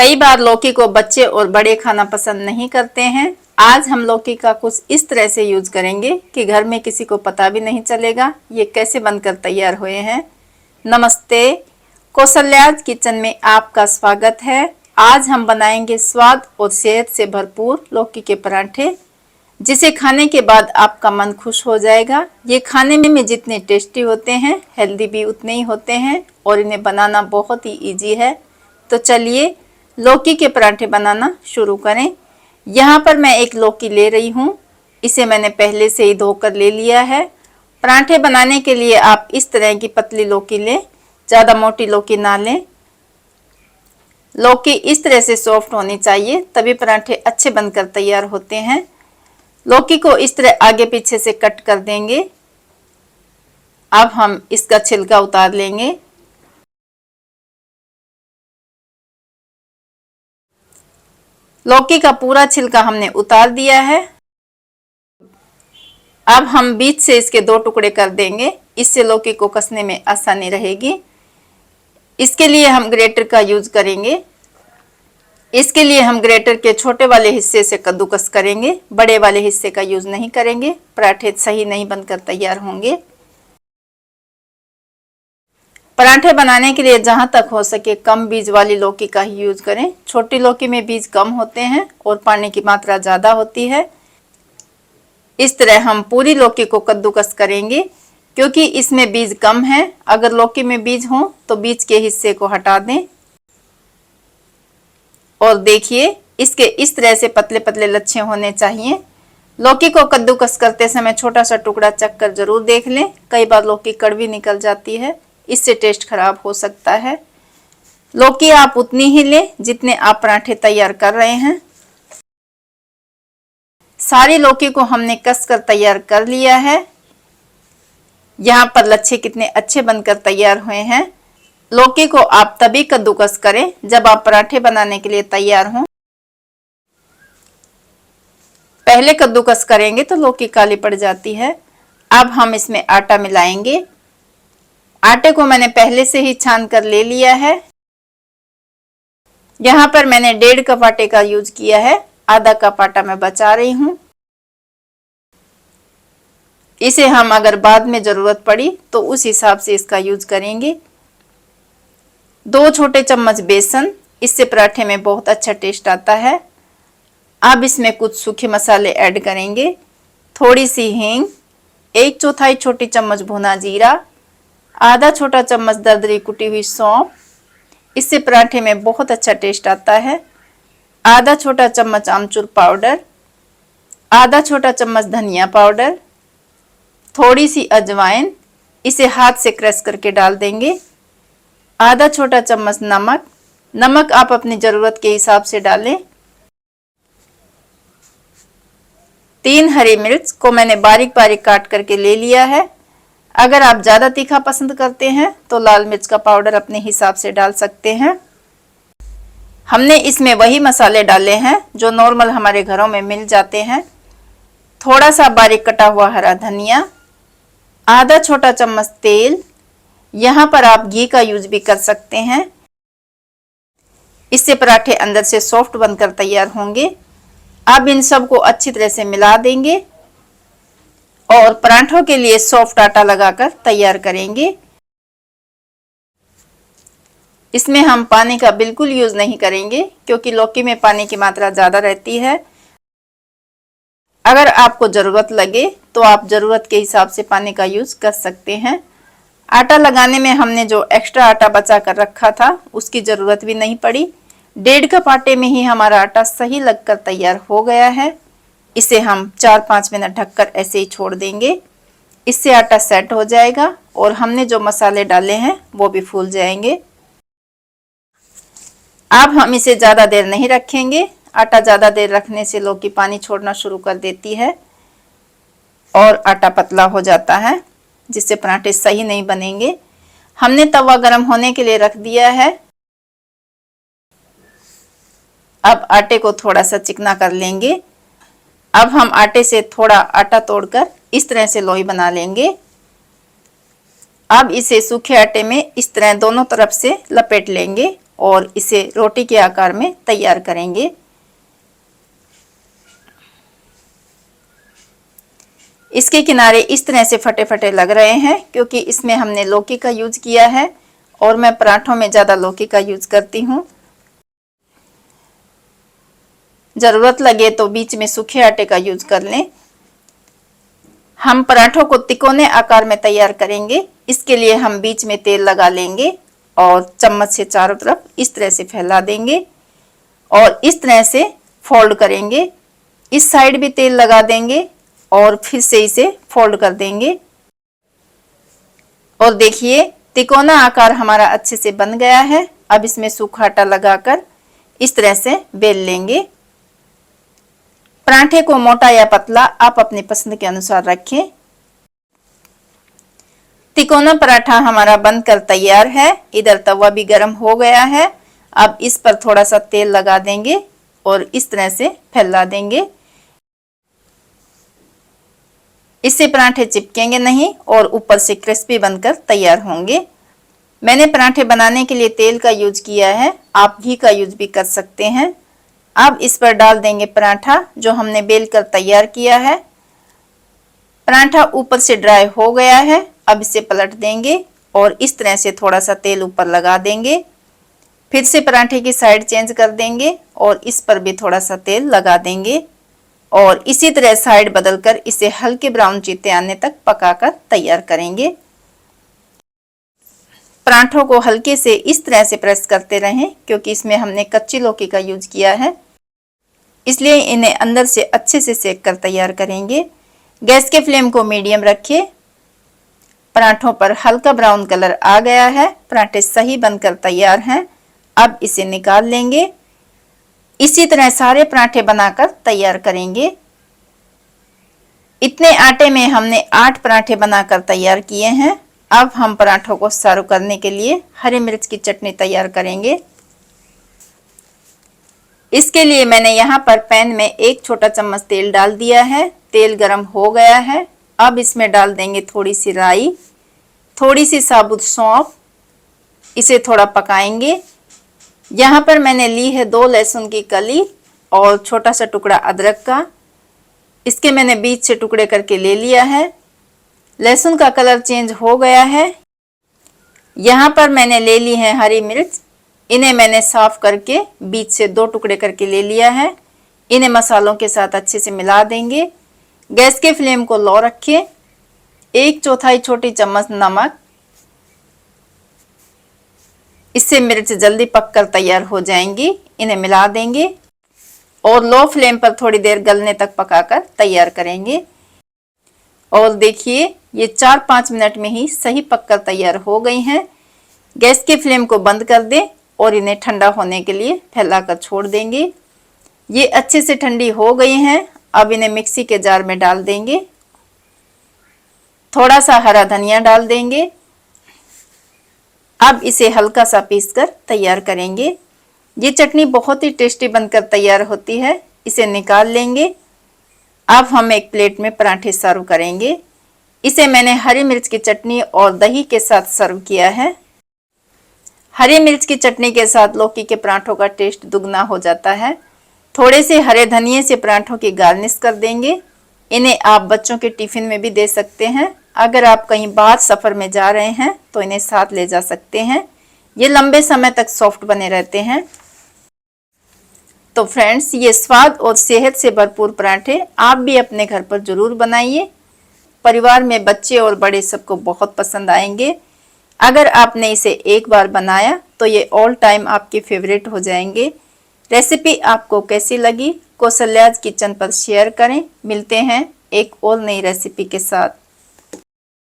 कई बार लौकी को बच्चे और बड़े खाना पसंद नहीं करते हैं। आज हम लौकी का कुछ इस तरह से यूज करेंगे कि घर में किसी को पता भी नहीं चलेगा ये कैसे बनकर तैयार हुए हैं। नमस्ते, कौशल्याज किचन में आपका स्वागत है। आज हम बनाएंगे स्वाद और सेहत से भरपूर लौकी के पराठे, जिसे खाने के बाद आपका मन खुश हो जाएगा। ये खाने में जितने टेस्टी होते हैं, हेल्दी भी उतने ही होते हैं और इन्हें बनाना बहुत ही इजी है। तो चलिए लौकी के पराठे बनाना शुरू करें। यहाँ पर मैं एक लौकी ले रही हूँ। इसे मैंने पहले से ही धोकर ले लिया है। पराठे बनाने के लिए आप इस तरह की पतली लौकी लें, ज़्यादा मोटी लौकी ना लें। लौकी इस तरह से सॉफ्ट होनी चाहिए, तभी पराठे अच्छे बनकर तैयार होते हैं। लौकी को इस तरह आगे पीछे से कट कर देंगे। अब हम इसका छिलका उतार लेंगे। लौकी का पूरा छिलका हमने उतार दिया है। अब हम बीच से इसके दो टुकड़े कर देंगे, इससे लौकी को कसने में आसानी रहेगी। इसके लिए हम ग्रेटर का यूज करेंगे। इसके लिए हम ग्रेटर के छोटे वाले हिस्से से कद्दूकस करेंगे, बड़े वाले हिस्से का यूज नहीं करेंगे। पराठे सही नहीं बनकर तैयार होंगे। पराठे बनाने के लिए जहां तक हो सके कम बीज वाली लौकी का ही यूज करें। छोटी लौकी में बीज कम होते हैं और पानी की मात्रा ज़्यादा होती है। इस तरह हम पूरी लौकी को कद्दूकस करेंगे, क्योंकि इसमें बीज कम है। अगर लौकी में बीज हो तो बीज के हिस्से को हटा दें। और देखिए, इसके इस तरह से पतले पतले लच्छे होने चाहिए। लौकी को कद्दूकस करते समय छोटा सा टुकड़ा चख कर जरूर देख लें। कई बार लौकी कड़वी निकल जाती है, इससे टेस्ट खराब हो सकता है। लौकी आप उतनी ही लें जितने आप पराठे तैयार कर रहे हैं। सारी लौकी को हमने कस कर तैयार कर लिया है। यहाँ पर लच्छे कितने अच्छे बनकर तैयार हुए हैं। लौकी को आप तभी कद्दूकस करें जब आप पराठे बनाने के लिए तैयार हों। पहले कद्दूकस करेंगे तो लौकी काली पड़ जाती है। अब हम इसमें आटा मिलाएंगे। आटे को मैंने पहले से ही छान कर ले लिया है। यहाँ पर मैंने 1.5 कप आटे का यूज किया है। आधा कप आटा मैं बचा रही हूँ। इसे हम अगर बाद में जरूरत पड़ी तो उस हिसाब से इसका यूज करेंगे। 2 छोटे चम्मच बेसन, इससे पराठे में बहुत अच्छा टेस्ट आता है। अब इसमें कुछ सूखे मसाले ऐड करेंगे। थोड़ी सी हींग, 1/4 छोटी चम्मच भुना जीरा, आधा छोटा चम्मच दरदरी कुटी हुई सौंफ, इससे पराठे में बहुत अच्छा टेस्ट आता है। आधा छोटा चम्मच आमचूर पाउडर, आधा छोटा चम्मच धनिया पाउडर, थोड़ी सी अजवाइन, इसे हाथ से क्रश करके डाल देंगे। आधा छोटा चम्मच नमक, नमक आप अपनी ज़रूरत के हिसाब से डालें। 3 हरी मिर्च को मैंने बारीक बारीक काट करके ले लिया है। अगर आप ज़्यादा तीखा पसंद करते हैं तो लाल मिर्च का पाउडर अपने हिसाब से डाल सकते हैं। हमने इसमें वही मसाले डाले हैं जो नॉर्मल हमारे घरों में मिल जाते हैं। थोड़ा सा बारीक कटा हुआ हरा धनिया, आधा छोटा चम्मच तेल, यहाँ पर आप घी का यूज भी कर सकते हैं। इससे पराठे अंदर से सॉफ्ट बनकर तैयार होंगे। अब इन सबको अच्छी तरह से मिला देंगे और पराठों के लिए सॉफ्ट आटा लगाकर तैयार करेंगे। इसमें हम पानी का बिल्कुल यूज नहीं करेंगे, क्योंकि लौकी में पानी की मात्रा ज़्यादा रहती है। अगर आपको ज़रूरत लगे तो आप ज़रूरत के हिसाब से पानी का यूज कर सकते हैं। आटा लगाने में हमने जो एक्स्ट्रा आटा बचा कर रखा था उसकी ज़रूरत भी नहीं पड़ी। 1.5 कप आटे में ही हमारा आटा सही लगकर तैयार हो गया है। इसे हम 4-5 मिनट ढककर ऐसे ही छोड़ देंगे। इससे आटा सेट हो जाएगा और हमने जो मसाले डाले हैं वो भी फूल जाएंगे। अब हम इसे ज़्यादा देर नहीं रखेंगे। आटा ज़्यादा देर रखने से लौकी पानी छोड़ना शुरू कर देती है और आटा पतला हो जाता है, जिससे पराठे सही नहीं बनेंगे। हमने तवा गर्म होने के लिए रख दिया है। अब आटे को थोड़ा सा चिकना कर लेंगे। अब हम आटे से थोड़ा आटा तोड़कर इस तरह से लोई बना लेंगे। अब इसे सूखे आटे में इस तरह दोनों तरफ से लपेट लेंगे और इसे रोटी के आकार में तैयार करेंगे। इसके किनारे इस तरह से फटे फटे लग रहे हैं क्योंकि इसमें हमने लौकी का यूज किया है और मैं पराठों में ज़्यादा लौकी का यूज करती हूँ। ज़रूरत लगे तो बीच में सूखे आटे का यूज कर लें। हम पराठों को तिकोने आकार में तैयार करेंगे। इसके लिए हम बीच में तेल लगा लेंगे और चम्मच से चारों तरफ इस तरह से फैला देंगे और इस तरह से फोल्ड करेंगे। इस साइड भी तेल लगा देंगे और फिर से इसे फोल्ड कर देंगे। और देखिए तिकोना आकार हमारा अच्छे से बन गया है। अब इसमें सूखा आटा लगाकर इस तरह से बेल लेंगे। पराठे को मोटा या पतला आप अपनी पसंद के अनुसार रखें। तिकोना पराठा हमारा बनकर तैयार है। इधर तवा भी गर्म हो गया है। अब इस पर थोड़ा सा तेल लगा देंगे और इस तरह से फैला देंगे। इससे पराठे चिपकेंगे नहीं और ऊपर से क्रिस्पी बनकर तैयार होंगे। मैंने पराठे बनाने के लिए तेल का यूज किया है, आप घी का यूज भी कर सकते हैं। अब इस पर डाल देंगे पराठा जो हमने बेल कर तैयार किया है। पराठा ऊपर से ड्राई हो गया है। अब इसे पलट देंगे और इस तरह से थोड़ा सा तेल ऊपर लगा देंगे। फिर से पराठे की साइड चेंज कर देंगे और इस पर भी थोड़ा सा तेल लगा देंगे और इसी तरह साइड बदलकर इसे हल्के ब्राउन चीते आने तक पकाकर तैयार करेंगे। पराठों को हल्के से इस तरह से प्रेस करते रहें क्योंकि इसमें हमने कच्ची लौकी का यूज किया है, इसलिए इन्हें अंदर से अच्छे से सेक कर तैयार करेंगे। गैस के फ्लेम को मीडियम रखिए। पराठों पर हल्का ब्राउन कलर आ गया है। पराठे सही बनकर तैयार हैं। अब इसे निकाल लेंगे। इसी तरह सारे पराठे बनाकर तैयार करेंगे। इतने आटे में हमने 8 पराठे बनाकर तैयार किए हैं। अब हम पराठों को सर्व करने के लिए हरी मिर्च की चटनी तैयार करेंगे। इसके लिए मैंने यहाँ पर पैन में 1 छोटा चम्मच तेल डाल दिया है। तेल गरम हो गया है। अब इसमें डाल देंगे थोड़ी सी राई, थोड़ी सी साबुत सौंफ। इसे थोड़ा पकाएंगे। यहाँ पर मैंने ली है 2 लहसुन की कली और छोटा सा टुकड़ा अदरक का। इसके मैंने बीच से टुकड़े करके ले लिया है। लहसुन का कलर चेंज हो गया है। यहाँ पर मैंने ले ली है हरी मिर्च। इन्हें मैंने साफ करके बीच से 2 टुकड़े करके ले लिया है। इन्हें मसालों के साथ अच्छे से मिला देंगे। गैस के फ्लेम को लो रखें। 1/4 छोटी चम्मच नमक। इससे मिर्च जल्दी पककर तैयार हो जाएंगी। इन्हें मिला देंगे और लो फ्लेम पर थोड़ी देर गलने तक पकाकर तैयार करेंगे। और देखिए ये 4-5 मिनट में ही सही पककर तैयार हो गई हैं। गैस के फ्लेम को बंद कर दें और इन्हें ठंडा होने के लिए फैलाकर छोड़ देंगे। ये अच्छे से ठंडी हो गई हैं। अब इन्हें मिक्सी के जार में डाल देंगे। थोड़ा सा हरा धनिया डाल देंगे। अब इसे हल्का सा पीसकर तैयार करेंगे। ये चटनी बहुत ही टेस्टी बनकर तैयार होती है। इसे निकाल लेंगे। अब हम एक प्लेट में पराठे सर्व करेंगे। इसे मैंने हरी मिर्च की चटनी और दही के साथ सर्व किया है। हरी मिर्च की चटनी के साथ लौकी के पराठों का टेस्ट दुगना हो जाता है। थोड़े से हरे धनिये से पराठों की गार्निश कर देंगे। इन्हें आप बच्चों के टिफिन में भी दे सकते हैं। अगर आप कहीं बाहर सफ़र में जा रहे हैं तो इन्हें साथ ले जा सकते हैं। ये लंबे समय तक सॉफ्ट बने रहते हैं। तो फ्रेंड्स, ये स्वाद और सेहत से भरपूर पराठे आप भी अपने घर पर ज़रूर बनाइए। परिवार में बच्चे और बड़े सबको बहुत पसंद आएंगे। अगर आपने इसे एक बार बनाया तो ये ऑल टाइम आपके फेवरेट हो जाएंगे। रेसिपी आपको कैसी लगी कौशल्याज किचन पर शेयर करें। मिलते हैं एक और नई रेसिपी के साथ।